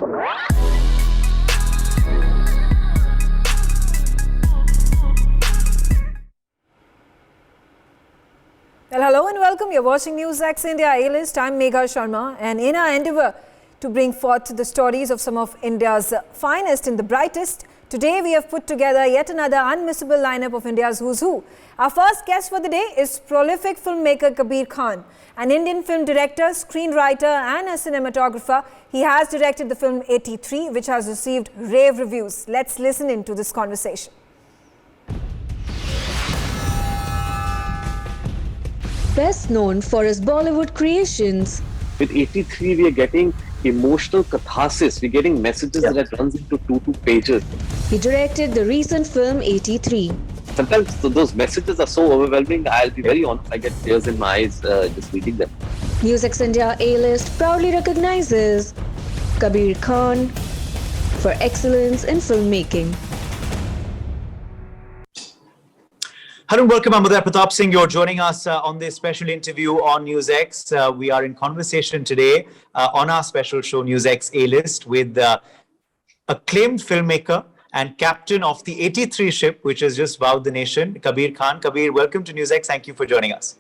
Well, hello and welcome. You're watching NewsX India A-List. I'm Megha Sharma, and in our endeavour to bring forth the stories of some of India's finest in the brightest, today we have put together yet another unmissable lineup of India's who's who. Our first guest for the day is prolific filmmaker Kabir Khan, an Indian film director, screenwriter and a cinematographer. He has directed the film 83, which has received rave reviews. Let's listen into this conversation. Best known for his Bollywood creations. With 83, we are getting emotional catharsis. We're getting messages that runs into 2 pages. He directed the recent film 83. Sometimes those messages are so overwhelming, I'll be very honest, I get tears in my eyes just reading them. NewsX India A-List proudly recognizes Kabir Khan for excellence in filmmaking. Hello and welcome. I'm Uday Pratap Singh. You're joining us on this special interview on NewsX. We are in conversation today on our special show NewsX A-List with acclaimed filmmaker and captain of the 83 ship, which has just wowed the nation, Kabir Khan. Kabir, welcome to NewsX. Thank you for joining us.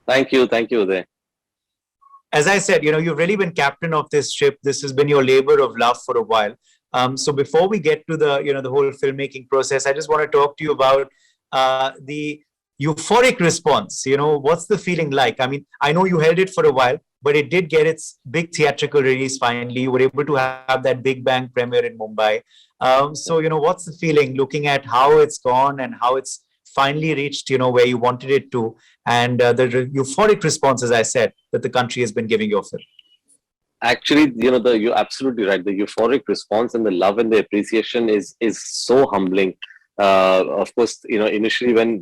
Thank you, Uday. As I said, you've really been captain of this ship. This has been your labor of love for a while. So before we get to the whole filmmaking process, I just want to talk to you about the euphoric response. What's the feeling like? I mean, I know you held it for a while, but it did get its big theatrical release finally. You were able to have that big bang premiere in Mumbai. So, what's the feeling looking at how it's gone and how it's finally reached, where you wanted it to, and the euphoric response, as I said, that the country has been giving your film? Actually, you're absolutely right. The euphoric response and the love and the appreciation is so humbling. Of course, initially when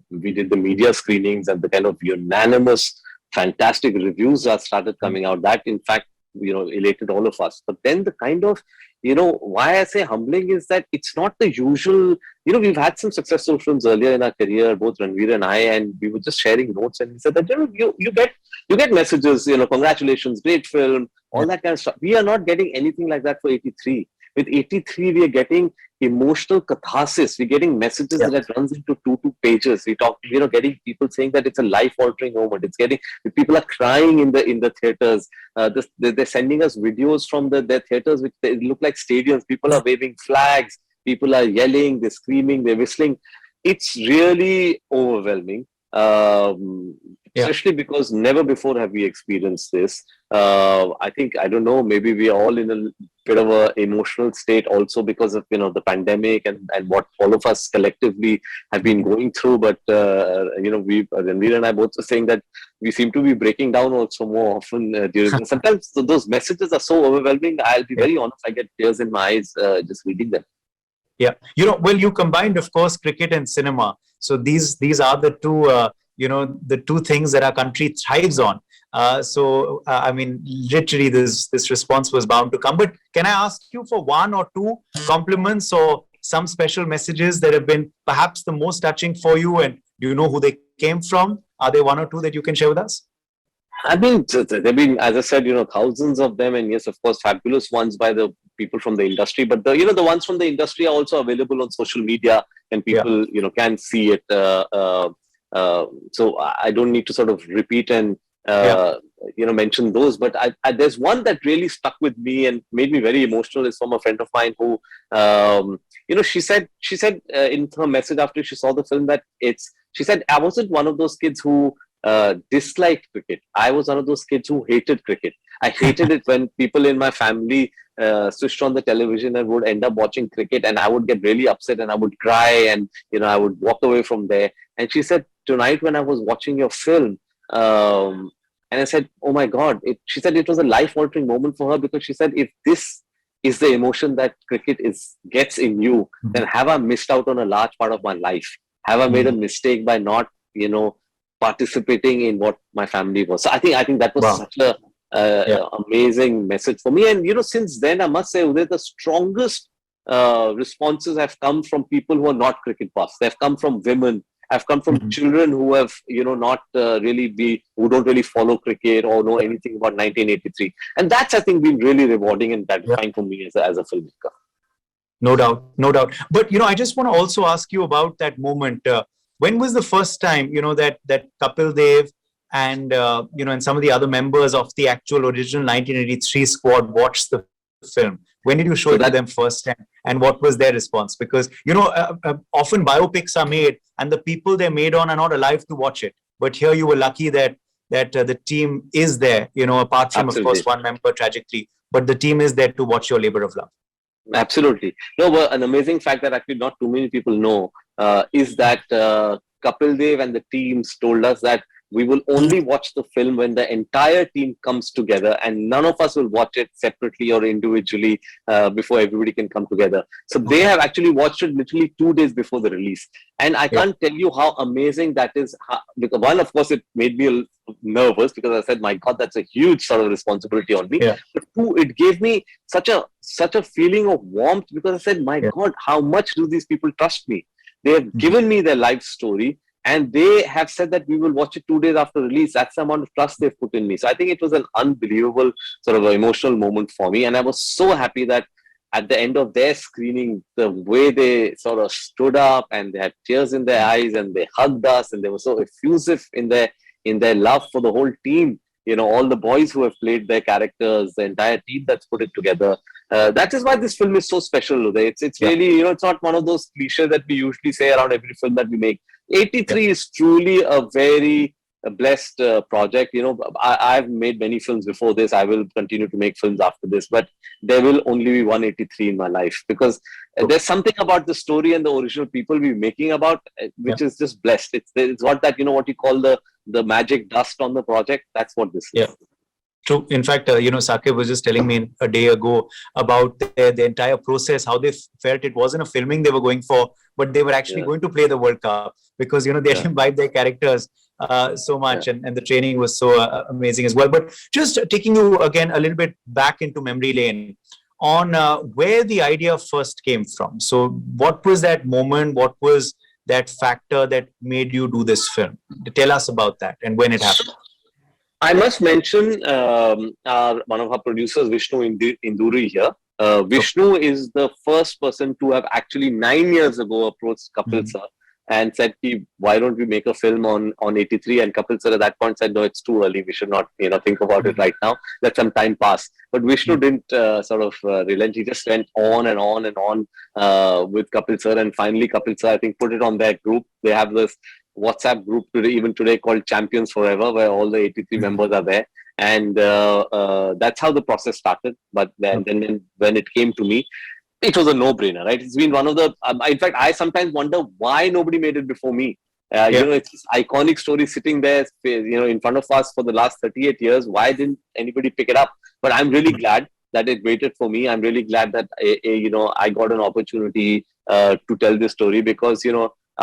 we did the media screenings and the kind of unanimous, fantastic reviews that started coming out, that in fact, elated all of us. But then the kind of, why I say humbling is that it's not the usual, we've had some successful films earlier in our career, both Ranveer and I, and we were just sharing notes and we said that, you get messages, congratulations, great film, all that kind of stuff. We are not getting anything like that for 83. With 83, we are getting emotional catharsis. We're getting messages that runs into 2 pages. We talk, getting people saying that it's a life-altering moment. It's getting people are crying in the theaters. They're sending us videos from their theaters, which they look like stadiums. People are waving flags. People are yelling. They're screaming. They're whistling. It's really overwhelming. Especially because never before have we experienced this. I don't know, maybe we are all in a bit of an emotional state also because of, the pandemic and what all of us collectively have been going through. But, Ranveer and I both are saying that we seem to be breaking down also more often during sometimes those messages are so overwhelming. I'll be very honest, I get tears in my eyes just reading them. Yeah. Well, you combined, of course, cricket and cinema. So these are the two, the two things that our country thrives on. I mean, literally this response was bound to come. But can I ask you for 1 or 2 compliments or some special messages that have been perhaps the most touching for you? And do you know who they came from? Are there 1 or 2 that you can share with us? I mean, there have been, as I said, thousands of them. And yes, of course, fabulous ones by the people from the industry. But the ones from the industry are also available on social media and people, can see it. So I don't need to sort of repeat and mention those, but there's one that really stuck with me and made me very emotional. Is from a friend of mine who, she said in her message after she saw the film that she said, I wasn't one of those kids who disliked cricket. I was one of those kids who hated cricket. I hated it when people in my family switched on the television and would end up watching cricket, and I would get really upset and I would cry and I would walk away from there. And she said, tonight when I was watching your film, and I said, oh my God, she said it was a life-altering moment for her, because she said, if this is the emotion that cricket gets in you, then have I missed out on a large part of my life? Have I made a mistake by not, participating in what my family was? So I think that was such a amazing message for me. And, since then, I must say, Uday, the strongest responses have come from people who are not cricket buffs. They've come from women have come from children who have, not who don't really follow cricket or know anything about 1983. And that's, I think, been really rewarding and gratifying for me as a filmmaker. No doubt, no doubt. But, I just want to also ask you about that moment. When was the first time, that Kapil Dev and, and some of the other members of the actual original 1983 squad watched the film? When did you show it to them first, and what was their response? Because, often biopics are made and the people they're made on are not alive to watch it. But here you were lucky that the team is there, apart from, of course, one member tragically, but the team is there to watch your labor of love. Absolutely. No, but an amazing fact that actually not too many people know is that Kapil Dev and the teams told us that we will only watch the film when the entire team comes together, and none of us will watch it separately or individually before everybody can come together. So they have actually watched it literally 2 days before the release. And I can't tell you how amazing that is. Because one, of course, it made me nervous because I said, my God, that's a huge sort of responsibility on me. Yeah. But two, it gave me such a feeling of warmth because I said, my God, how much do these people trust me? They have given me their life story. And they have said that we will watch it 2 days after release. That's the amount of trust they've put in me. So I think it was an unbelievable sort of emotional moment for me. And I was so happy that at the end of their screening, the way they sort of stood up and they had tears in their eyes and they hugged us and they were so effusive in their love for the whole team. All the boys who have played their characters, the entire team that's put it together. That is why this film is so special, Uday. It's really, it's not one of those cliches that we usually say around every film that we make. 83 is truly a very blessed project. I've made many films before this. I will continue to make films after this, but there will only be 183 in my life because there's something about the story and the original people we're making about, which is just blessed. It's what that, what you call the magic dust on the project. That's what this is. True. In fact, Sakib was just telling me a day ago about the entire process, how they felt it wasn't a filming they were going for, but they were actually going to play the World Cup because, they imbibed their characters so much and the training was so amazing as well. But just taking you again a little bit back into memory lane on where the idea first came from. So what was that moment? What was that factor that made you do this film? Tell us about that and when it happened. I must mention one of our producers, Vishnu Induri here. Vishnu is the first person to have actually 9 years ago approached Kapil sir and said, why don't we make a film on 83? And Kapil sir at that point said, no, it's too early. We should not think about it right now. Let some time pass. But Vishnu didn't relent. He just went on and on and on with Kapil sir. And finally, Kapil sir, I think, put it on their group. They have this WhatsApp group today called Champions Forever, where all the 83 members are there. And that's how the process started. But then when it came to me, it was a no-brainer, right? It's been one of the, in fact, I sometimes wonder why nobody made it before me. It's this iconic story sitting there, in front of us for the last 38 years. Why didn't anybody pick it up? But I'm really glad that it waited for me. I'm really glad that, I got an opportunity to tell this story because,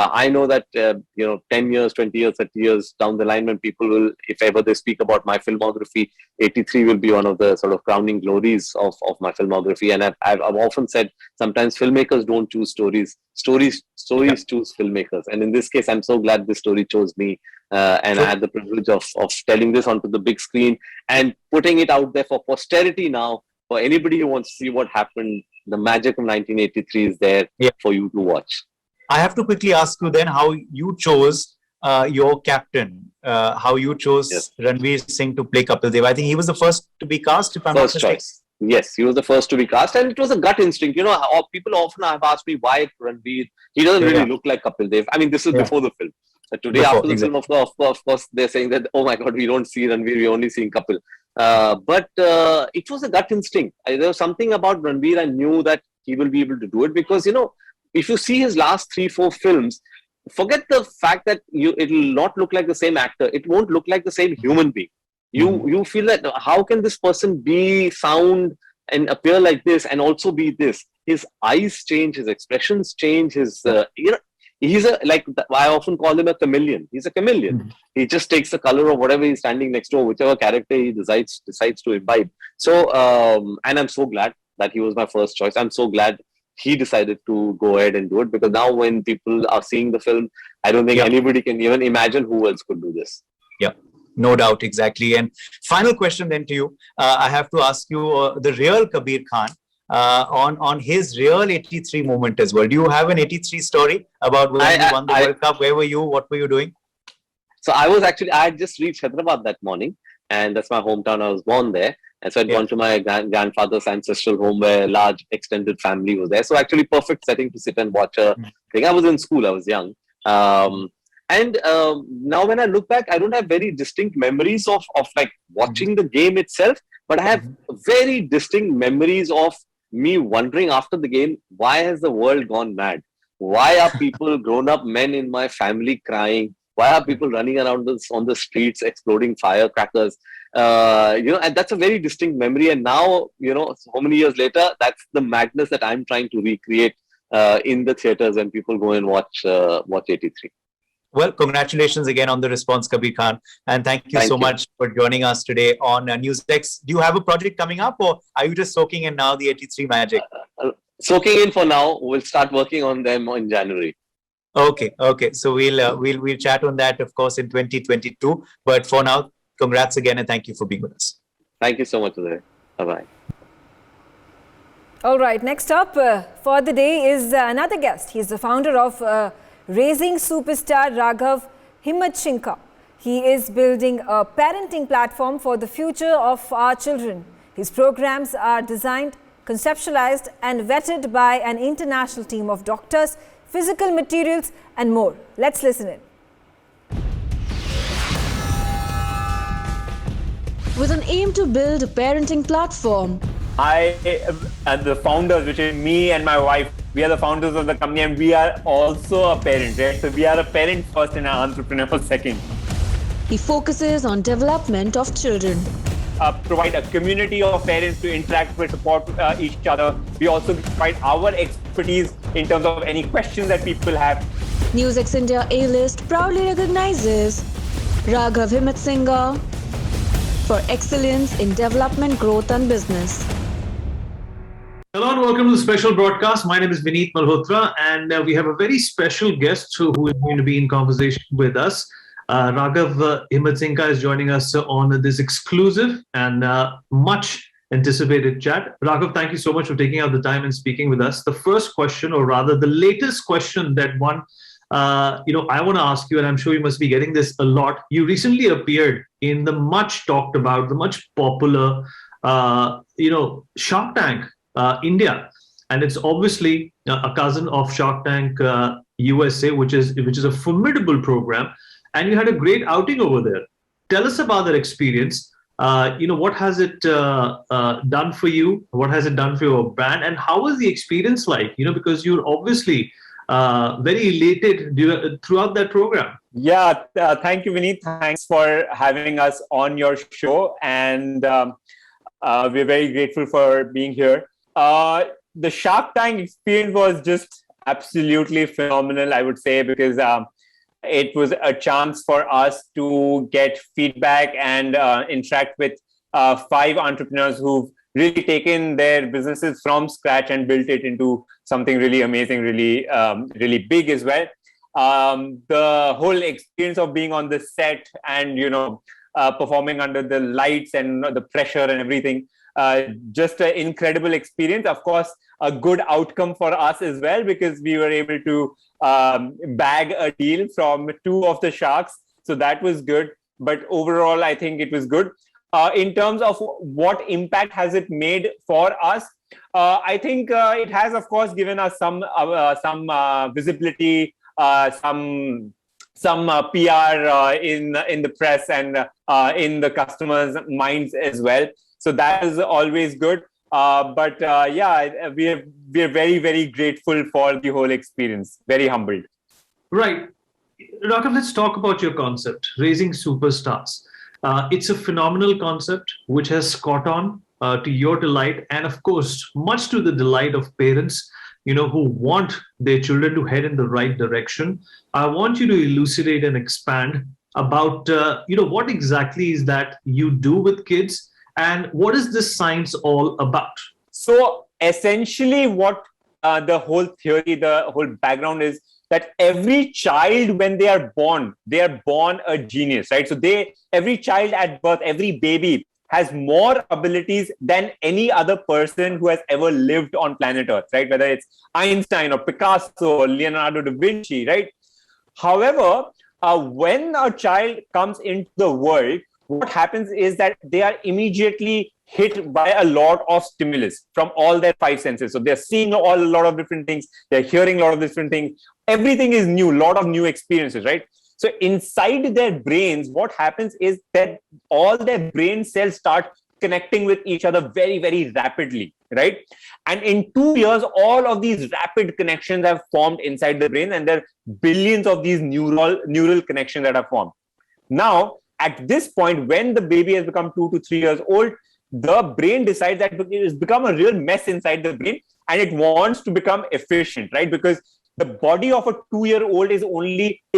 I know that, 10 years, 20 years, 30 years down the line when people will, if ever they speak about my filmography, 83 will be one of the sort of crowning glories of my filmography. And I've often said, sometimes filmmakers don't choose stories. Stories choose filmmakers. And in this case, I'm so glad this story chose me. And I had the privilege of telling this onto the big screen and putting it out there for posterity now. For anybody who wants to see what happened, the magic of 1983 is there for you to watch. I have to quickly ask you then how you chose your captain, how you chose Ranveer Singh to play Kapil Dev. I think he was the first to be cast, if I'm not mistaken. Choice. Yes, he was the first to be cast, and it was a gut instinct. People often have asked me why Ranveer. He doesn't really look like Kapil Dev. I mean, this is before the film. Today, after the film, of course, they're saying that, oh my God, we don't see Ranveer, we're only seeing Kapil. But it was a gut instinct. There was something about Ranveer I knew that he will be able to do it because, if you see his last 3-4 films, forget the fact that it will not look like the same actor. It won't look like the same human being. You feel that how can this person be sound and appear like this and also be this? His eyes change, his expressions change. His he's I often call him a chameleon. He's a chameleon. He just takes the color of whatever he's standing next to, or whichever character he decides to imbibe. So and I'm so glad that he was my first choice. I'm so glad he decided to go ahead and do it, because now when people are seeing the film, I don't think anybody can even imagine who else could do this. Yeah, no doubt, exactly. And final question then to you. I have to ask you the real Kabir Khan on his real 83 moment as well. Do you have an 83 story about when you won the World Cup? Where were you? What were you doing? So I had just reached Hyderabad that morning, and that's my hometown. I was born there. And so I'd gone to my grandfather's ancestral home where a large extended family was there. So actually perfect setting to sit and watch a thing. I was in school, I was young. Now when I look back, I don't have very distinct memories of like watching the game itself, but I have very distinct memories of me wondering after the game, why has the world gone mad? Why are people, grown up men in my family, crying? Why are people running around on the streets, exploding firecrackers? And that's a very distinct memory. And now, so many years later, that's the madness that I'm trying to recreate in the theaters when people go and watch 83. Well, congratulations again on the response, Kabir Khan. And thank you so much for joining us today on NewsX. Do you have a project coming up, or are you just soaking in now the 83 magic? Soaking in for now. We'll start working on them in January. Okay. So we'll chat on that, of course, in 2022. But for now, congrats again and thank you for being with us. Thank you so much, Uday. Bye-bye. All right, next up for the day is another guest. He's the founder of Raising Superstar Raghav Himatsingka. He is building a parenting platform for the future of our children. His programs are designed, conceptualized and vetted by an international team of doctors, physical materials and more. Let's listen in. With an aim to build a parenting platform, I and the founders, which is me and my wife, we are the founders of the company and we are also a parent, right? So we are a parent first and an entrepreneur second. he focuses on development of children. Provide a community of parents to interact with, support each other. We also provide our expertise in terms of any questions that people have. NewsX India A-List proudly recognizes Raghav Himatsingka for excellence in development, growth and business. Hello and welcome to the special broadcast. My name is Vineet Malhotra and we have a very special guest who is going to be in conversation with us. Raghav Himatsingka is joining us on this exclusive and much anticipated chat. Raghav, thank you so much for taking out the time and speaking with us. The first question, or rather the latest question that I want to ask you, and I'm sure you must be getting this a lot. You recently appeared in the much talked about, the much popular, Shark Tank India, and it's obviously a cousin of Shark Tank USA, which is a formidable program. And you had a great outing over there. Tell us about that experience. What has it done for you? What has it done for your brand? And how was the experience like? Because you're obviously very elated throughout that program. Yeah, thank you, Vineet. Thanks for having us on your show. And we're very grateful for being here. The Shark Tank experience was just absolutely phenomenal, I would say, because it was a chance for us to get feedback and interact with 5 entrepreneurs who've really taken their businesses from scratch and built it into something really amazing, really big as well. The whole experience of being on the set and, performing under the lights and the pressure and everything, just an incredible experience. Of course, a good outcome for us as well, because we were able to bag a deal from 2 of the sharks. So that was good. But overall, I think it was good. In terms of what impact has it made for us, I think it has, of course, given us some visibility, some PR in the press and in the customers' minds as well. So that is always good. But we are very, very grateful for the whole experience. Very humbled. Right. Raghav, let's talk about your concept, Raising Superstars. It's a phenomenal concept which has caught on to your delight and, of course, much to the delight of parents, who want their children to head in the right direction. I want you to elucidate and expand about, what exactly is that you do with kids and what is this science all about? So essentially what the whole theory, the whole background is that every child, when they are born a genius, right? So every child at birth, every baby has more abilities than any other person who has ever lived on planet Earth, right? Whether it's Einstein or Picasso or Leonardo da Vinci, right? However, when a child comes into the world, what happens is that they are immediately hit by a lot of stimulus from all their five senses. So they're seeing a lot of different things, they're hearing a lot of different things. Everything is new, a lot of new experiences, right? So inside their brains, what happens is that all their brain cells start connecting with each other very, very rapidly, right? And in 2 years, all of these rapid connections have formed inside the brain, and there are billions of these neural connections that are formed. Now, at this point, when the baby has become 2 to 3 years old, the brain decides that it has become a real mess inside the brain, and it wants to become efficient, right? Because the body of a 2-year-old is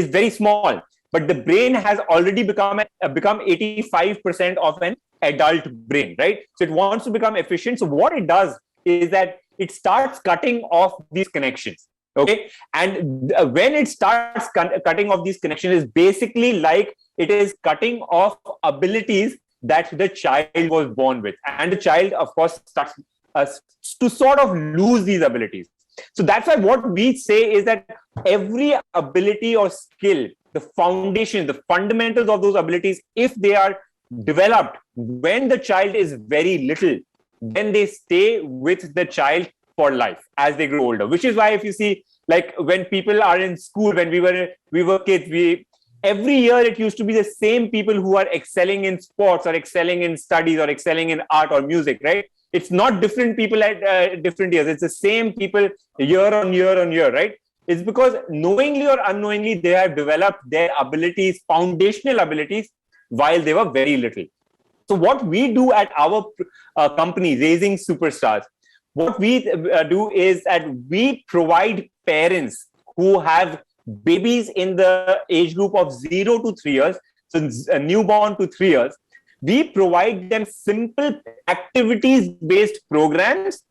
very small, but the brain has already become 85% of an adult brain, right? So it wants to become efficient. So what it does is that it starts cutting off these connections. Okay, and when it starts cutting off these connections, is basically like it is cutting off abilities that the child was born with, and the child, of course, starts to sort of lose these abilities. So that's why what we say is that every ability or skill, the foundation, the fundamentals of those abilities, if they are developed when the child is very little, then they stay with the child for life as they grow older. Which is why, if you see, like when people are in school, when we were kids, every year it used to be the same people who are excelling in sports or excelling in studies or excelling in art or music, right? It's not different people at different years. It's the same people year on year, right? It's because knowingly or unknowingly, they have developed their abilities, foundational abilities, while they were very little. So what we do at our company, Raising Superstars, what we do is that we provide parents who have babies in the age group of 0 to 3 years, so a newborn to 3 years. We provide them simple activities-based programs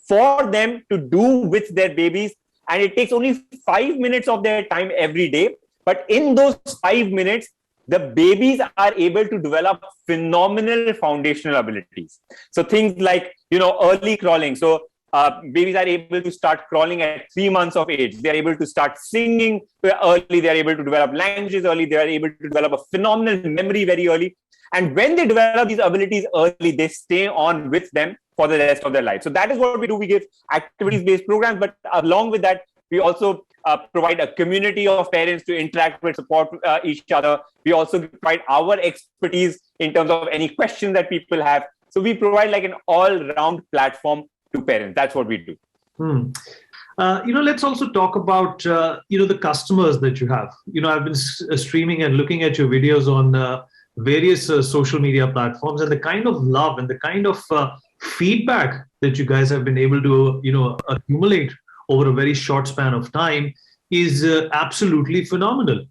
for them to do with their babies. And it takes only 5 minutes of their time every day. But in those 5 minutes, the babies are able to develop phenomenal foundational abilities. So things like, early crawling. So babies are able to start crawling at 3 months of age. They are able to start singing early. They are able to develop languages early. They are able to develop a phenomenal memory very early. And when they develop these abilities early, they stay on with them for the rest of their life. So that is what we do. We give activities-based programs, but along with that, we also provide a community of parents to interact with, support each other. We also provide our expertise in terms of any questions that people have. So we provide like an all-round platform to parents. That's what we do. Let's also talk about, the customers that you have. I've been streaming and looking at your videos on various social media platforms, and the kind of love and the kind of feedback that you guys have been able to, accumulate over a very short span of time is absolutely phenomenal.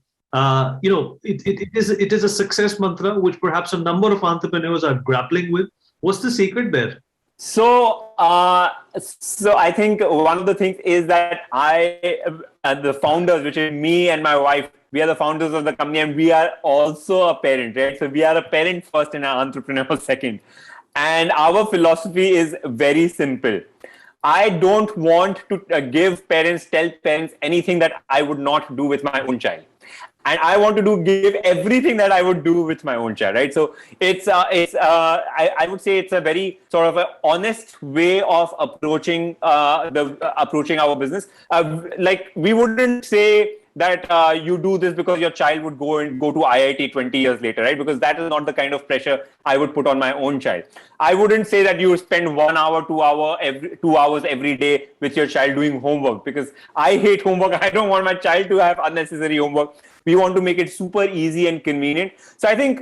It is a success mantra which perhaps a number of entrepreneurs are grappling with. What's the secret there? So I think one of the things is that the founders, which is me and my wife, we are the founders of the company, and we are also a parent, right? So we are a parent first and an entrepreneur second. And our philosophy is very simple. I don't want to tell parents anything that I would not do with my own child. And I want to give everything that I would do with my own child, right? So I would say it's a very sort of an honest way of approaching our business. Like we wouldn't say that you do this because your child would go to IIT 20 years later, right? Because that is not the kind of pressure I would put on my own child. I wouldn't say that you spend 1 hour, 2 hours every day with your child doing homework, because I hate homework. I don't want my child to have unnecessary homework. We want to make it super easy and convenient. So I think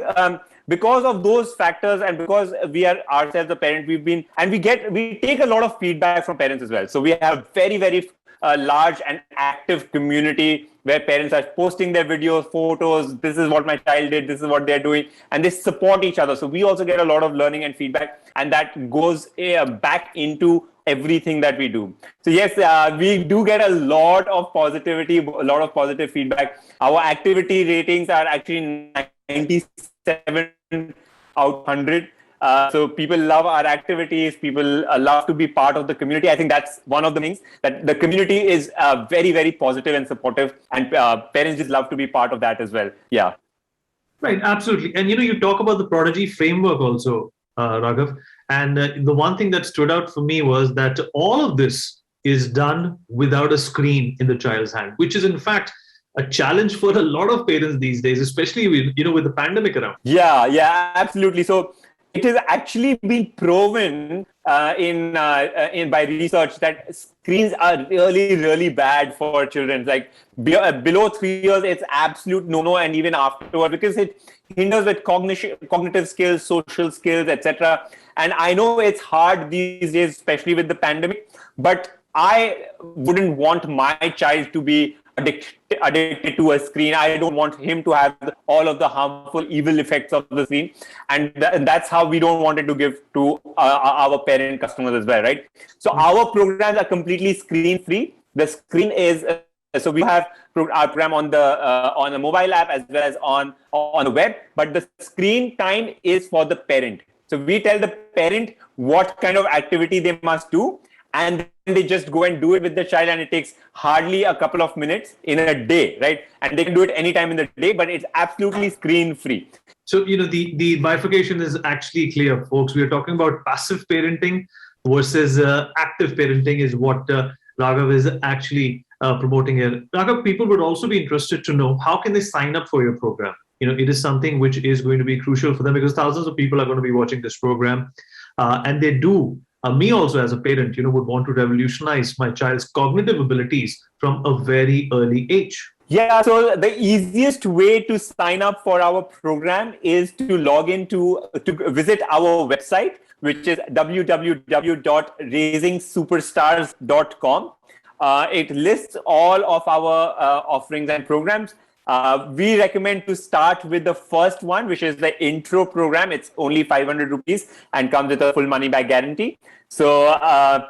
because of those factors, and because we are ourselves a parent, we take a lot of feedback from parents as well. So we have very, very large and active community where parents are posting their videos, photos. This is what my child did. This is what they're doing. And they support each other. So we also get a lot of learning and feedback. And that goes back into everything that we do. So yes, we do get a lot of positivity, a lot of positive feedback. Our activity ratings are actually 97 out of 100. So people love our activities. People love to be part of the community. I think that's one of the things, that the community is very, very positive and supportive, and parents just love to be part of that as well. Yeah. Right, absolutely. And you talk about the Prodigy framework also, Raghav. And the one thing that stood out for me was that all of this is done without a screen in the child's hand, which is in fact a challenge for a lot of parents these days, especially with the pandemic around. Yeah, absolutely. So it has actually been proven in by research that screens are really, really bad for children. Like below 3 years, it's absolute no-no, and even afterward, because it hinders with cognitive skills, social skills, etc. And I know it's hard these days, especially with the pandemic, but I wouldn't want my child to be addicted to a screen. I don't want him to have all of the harmful, evil effects of the screen, and that's how we don't want it to give to our parent customers as well, right? So our programs are completely screen-free. The screen is so we have our program on the mobile app as well as on the web, but the screen time is for the parent. So we tell the parent what kind of activity they must do, and then they just go and do it with the child, and it takes hardly a couple of minutes in a day, right? And they can do it anytime in the day, but it's absolutely screen-free. So, the bifurcation is actually clear, folks. We are talking about passive parenting versus active parenting is what Raghav is actually promoting here. Raghav, people would also be interested to know, how can they sign up for your program? It is something which is going to be crucial for them, because thousands of people are going to be watching this program, and they do. Me also, as a parent, would want to revolutionize my child's cognitive abilities from a very early age. Yeah, so the easiest way to sign up for our program is to log in to visit our website, which is www.raisingsuperstars.com. It lists all of our offerings and programs. We recommend to start with the first one, which is the intro program. It's only 500 rupees and comes with a full money back guarantee. So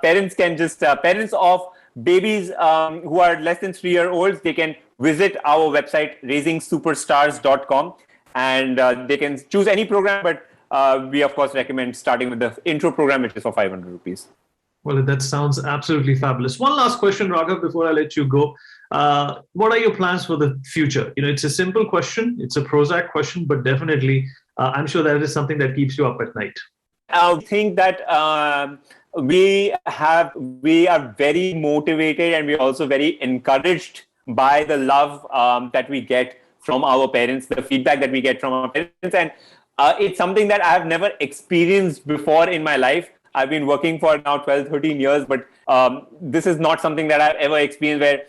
parents can just, parents of babies who are less than 3-year-olds, they can visit our website, raisingsuperstars.com, and they can choose any program, but we of course recommend starting with the intro program, which is for 500 rupees. Well, that sounds absolutely fabulous. One last question, Raghav, before I let you go. What are your plans for the future? It's a simple question. It's a Prozac question, but definitely, I'm sure that is something that keeps you up at night. I think that we are very motivated, and we're also very encouraged by the love that we get from our parents, the feedback that we get from our parents. And it's something that I have never experienced before in my life. I've been working for now 12, 13 years, but this is not something that I've ever experienced, where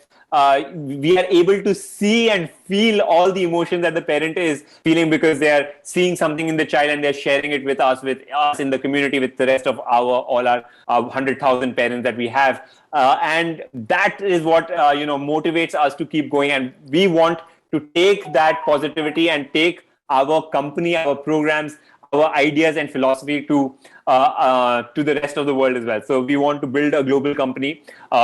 we are able to see and feel all the emotions that the parent is feeling, because they are seeing something in the child and they're sharing it with us in the community, with the rest of all our 100,000 parents that we have. And that is what motivates us to keep going. And we want to take that positivity and take our company, our programs, our ideas and philosophy to the rest of the world as well. So we want to build a global company.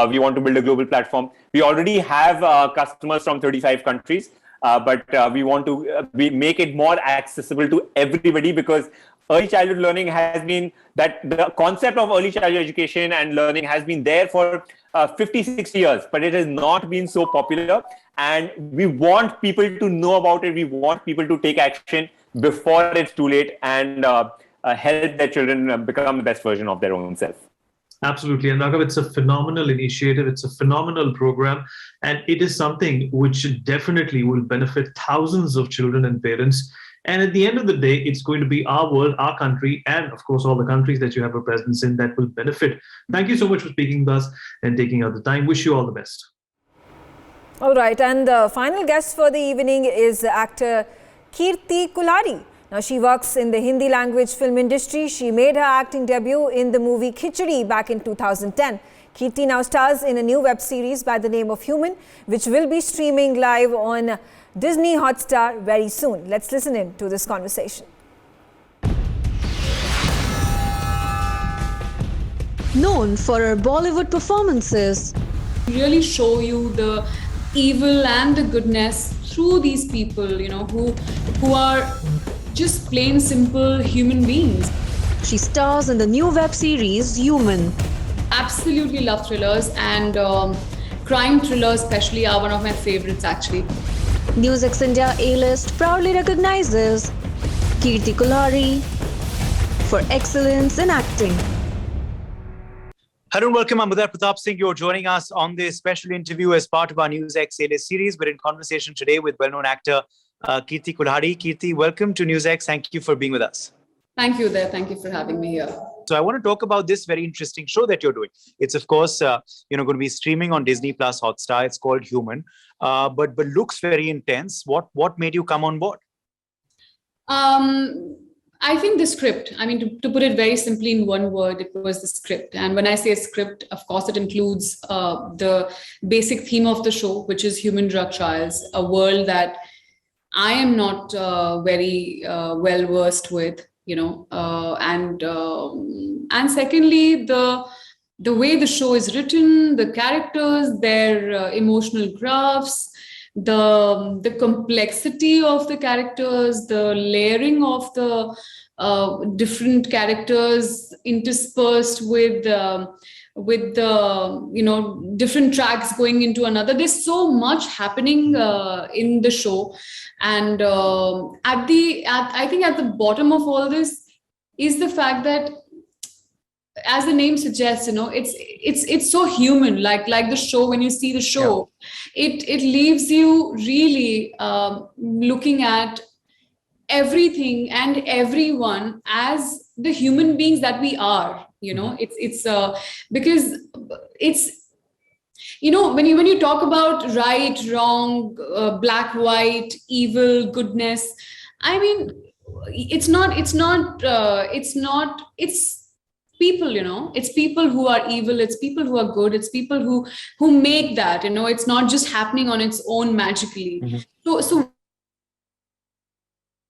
We want to build a global platform. We already have customers from 35 countries, but we want to make it more accessible to everybody, because early childhood learning has been, that the concept of early childhood education and learning has been there for 50, 60 years, but it has not been so popular. And we want people to know about it. We want people to take action before it's too late, and help their children become the best version of their own self. Absolutely. And Raghav, it's a phenomenal initiative. It's a phenomenal program. And it is something which definitely will benefit thousands of children and parents. And at the end of the day, it's going to be our world, our country, and of course, all the countries that you have a presence in that will benefit. Thank you so much for speaking with us and taking out the time. Wish you all the best. All right. And the final guest for the evening is actor Kirti Kulari. Now, she works in the Hindi language film industry. She made her acting debut in the movie Khichdi back in 2010. Kirti now stars in a new web series by the name of Human, which will be streaming live on Disney Hotstar very soon. Let's listen in to this conversation. Known for her Bollywood performances, really show you the evil and the goodness through these people, who are just plain simple human beings. she stars in the new web series Human. Absolutely love thrillers, and crime thrillers especially are one of my favorites actually. NewsX India A-list proudly recognizes Kirti Kulhari for excellence in acting. Hello and welcome. I'm Uday Pratap Singh. You're joining us on this special interview as part of our NewsX A-list series. We're in conversation today with well-known actor Kirti Kulhari. Kirti, welcome to NewsX. Thank you for being with us. Thank you there. Thank you for having me here. So I want to talk about this very interesting show that you're doing. It's of course, going to be streaming on Disney Plus Hotstar. It's called Human, but looks very intense. What made you come on board? I think the script, I mean, to put it very simply in one word, it was the script. And when I say script, of course, it includes the basic theme of the show, which is human drug trials, a world that I am not very well versed with, and secondly, the way the show is written, the characters, their emotional graphs, the complexity of the characters, the layering of the different characters interspersed with the different tracks going into another. There's so much happening in the show, and I think at the bottom of all this is the fact that, as the name suggests, it's so human, like the show. When you see the show, it leaves you really looking at everything and everyone as the human beings that we are. It's because it's when you talk about right, wrong, black, white, evil, goodness, I mean, it's people, it's people who are evil, it's people who are good, it's people who make that, it's not just happening on its own magically. So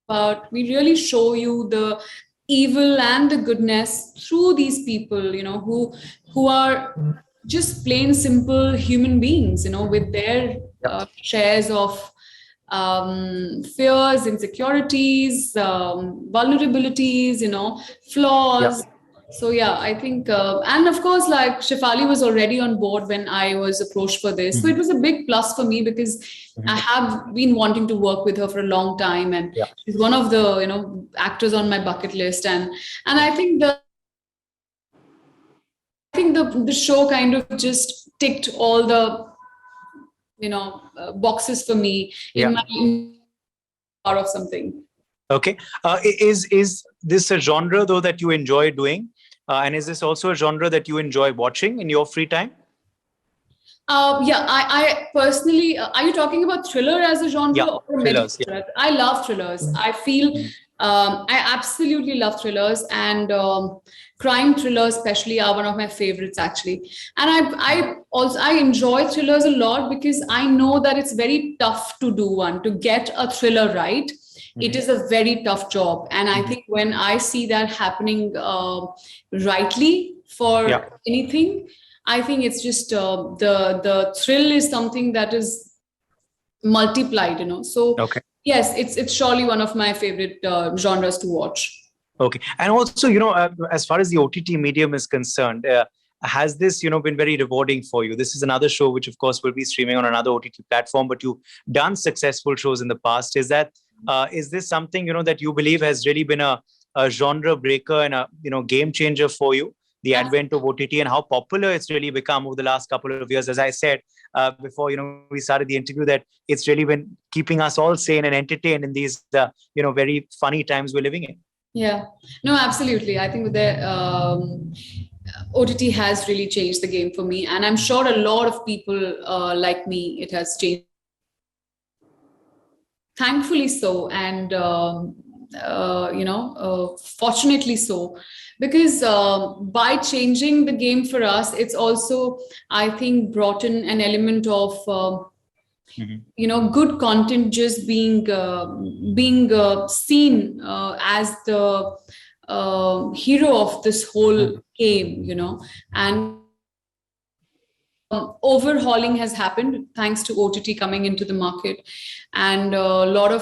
but we really show you the evil and the goodness through these people, who are just plain simple human beings, with their shares of fears, insecurities, vulnerabilities, flaws. So yeah, I think, and of course, like Shefali was already on board when I was approached for this. So it was a big plus for me because I have been wanting to work with her for a long time, and she's one of the, actors on my bucket list. And I think the show kind of just ticked all the, boxes for me in my part of something. Okay. Is this a genre though that you enjoy doing? And is this also a genre that you enjoy watching in your free time? I personally, are you talking about thriller as a genre? Yeah, or thrillers. Yeah. I love thrillers. I feel, I absolutely love thrillers, and crime thrillers especially are one of my favorites actually. And I enjoy thrillers a lot because I know that it's very tough to to get a thriller right. It is a very tough job, and I think when I see that happening rightly for anything, I think it's just the thrill is something that is multiplied, So yes, it's surely one of my favorite genres to watch. Okay, and also as far as the OTT medium is concerned, has this been very rewarding for you? This is another show which of course will be streaming on another OTT platform, but you've done successful shows in the past. Is this something that you believe has really been a genre breaker and a game changer for you, the advent of OTT, and how popular it's really become over the last couple of years? As I said before we started the interview, that it's really been keeping us all sane and entertained in these very funny times we're living in. Yeah, no, absolutely. I think the OTT has really changed the game for me, and I'm sure a lot of people like me, it has changed. Thankfully so, and fortunately so, because by changing the game for us, it's also, I think, brought in an element of good content just being seen as the hero of this whole game, you know, and overhauling has happened thanks to OTT coming into the market, and a lot of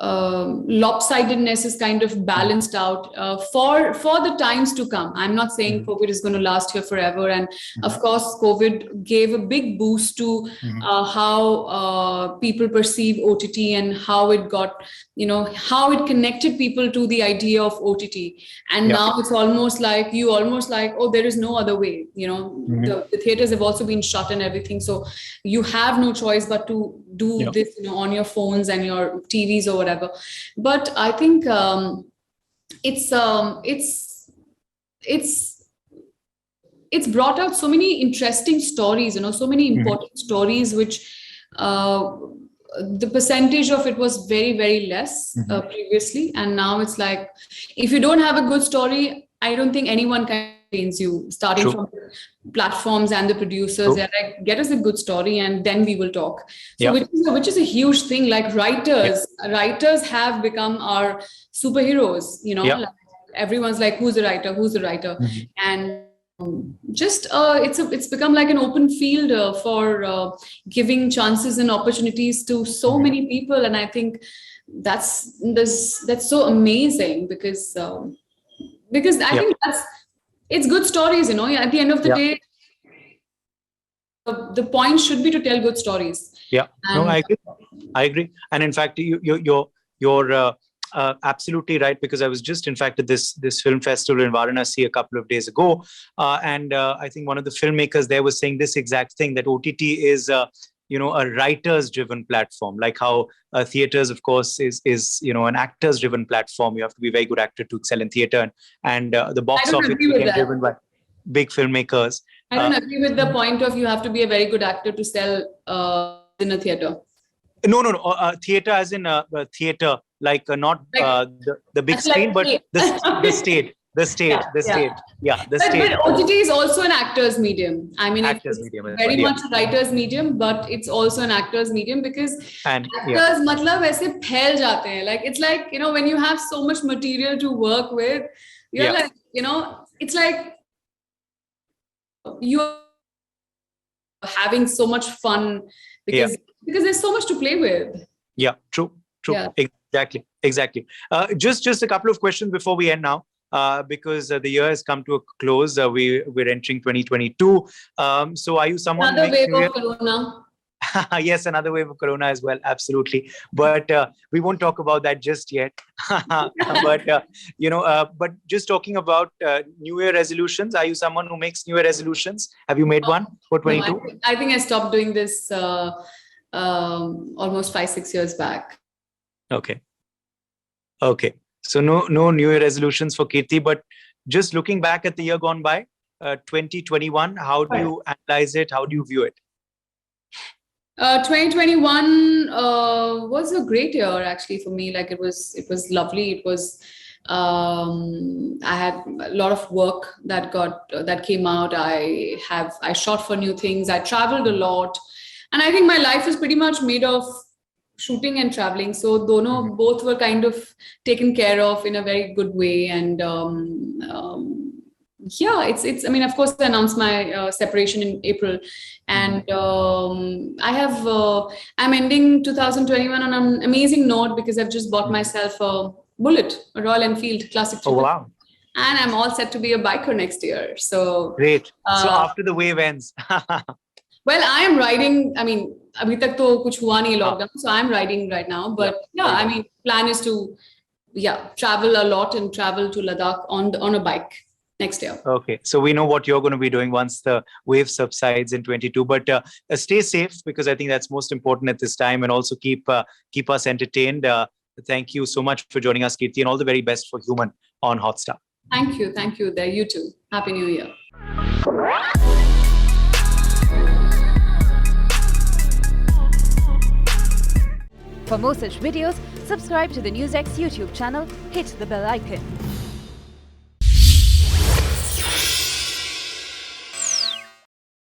lopsidedness is kind of balanced out for the times to come. I'm not saying COVID is going to last here forever, and of course COVID gave a big boost to how people perceive OTT and how it got, you know, how it connected people to the idea of OTT. And now it's almost like oh, there is no other way, you know. The theaters have also been shut and everything, so you have no choice but to do this, you know, on your phones and your TVs or whatever. But I think it's brought out so many interesting stories, you know, so many important stories, which the percentage of it was very, very less previously. And now it's like, if you don't have a good story, I don't think anyone can change you, starting from platforms and the producers. They're like, get us a good story and then we will talk. So which is a huge thing. Like writers have become our superheroes, you know. Like everyone's like, who's the writer? And just it's become like an open field for giving chances and opportunities to so many people. And I think that's so amazing, because I think it's good stories, you know. At the end of the day, the point should be to tell good stories. No, I agree. And in fact, you're absolutely right, because I was just, in fact, at this film festival in Varanasi a couple of days ago, and I think one of the filmmakers there was saying this exact thing, that OTT is you know, a writers driven platform, like how theaters, of course, is you know, an actors driven platform. You have to be a very good actor to excel in theater, and the box office is driven by big filmmakers. I don't agree with the point of you have to be a very good actor to sell in a theater. No. Theater as in theater, like not the big screen, but the stage. The stage. But OTT is also an actor's medium. I mean, actor's it's medium, very much a writer's medium, but it's also an actor's medium, because actors, matlab, aise phail jate hain. Like, it's like, you know, when you have so much material to work with, you're like, you know, it's like you're having so much fun because there's so much to play with. Yeah, true. Yeah. Exactly. Just a couple of questions before we end now. Because the year has come to a close. We're entering 2022. So are you someone... Another wave of Corona. Yes, another wave of Corona as well. Absolutely. But we won't talk about that just yet. But, you know, but just talking about New Year resolutions, are you someone who makes New Year resolutions? Have you made one for 22? No, I think I stopped doing this almost 5-6 years back. Okay. So no New Year resolutions for Kirti, but just looking back at the year gone by, 2021, how do you analyze it? How do you view it? 2021 was a great year actually for me. Like, it was lovely. It was I had a lot of work that came out. I shot for new things. I traveled a lot, and I think my life is pretty much made of shooting and traveling, so both were kind of taken care of in a very good way. And it's I mean, of course, I announced my separation in April, and I'm ending 2021 on an amazing note, because I've just bought myself a Bullet, a Royal Enfield Classic. Oh, wow. And I'm all set to be a biker next year. So great. So after the wave ends. Well, I am riding. I mean, abhi tak to kuch hua nahi lockdown, so I'm riding right now. But I mean, plan is to travel a lot and travel to Ladakh on a bike next year. Okay, so we know what you're going to be doing once the wave subsides in 22. But stay safe, because I think that's most important at this time, and also keep us entertained. Thank you so much for joining us, Kirti, and all the very best for Human on Hotstar. Thank you. There, you too. Happy New Year. For more such videos, subscribe to the NewsX YouTube channel, hit the bell icon.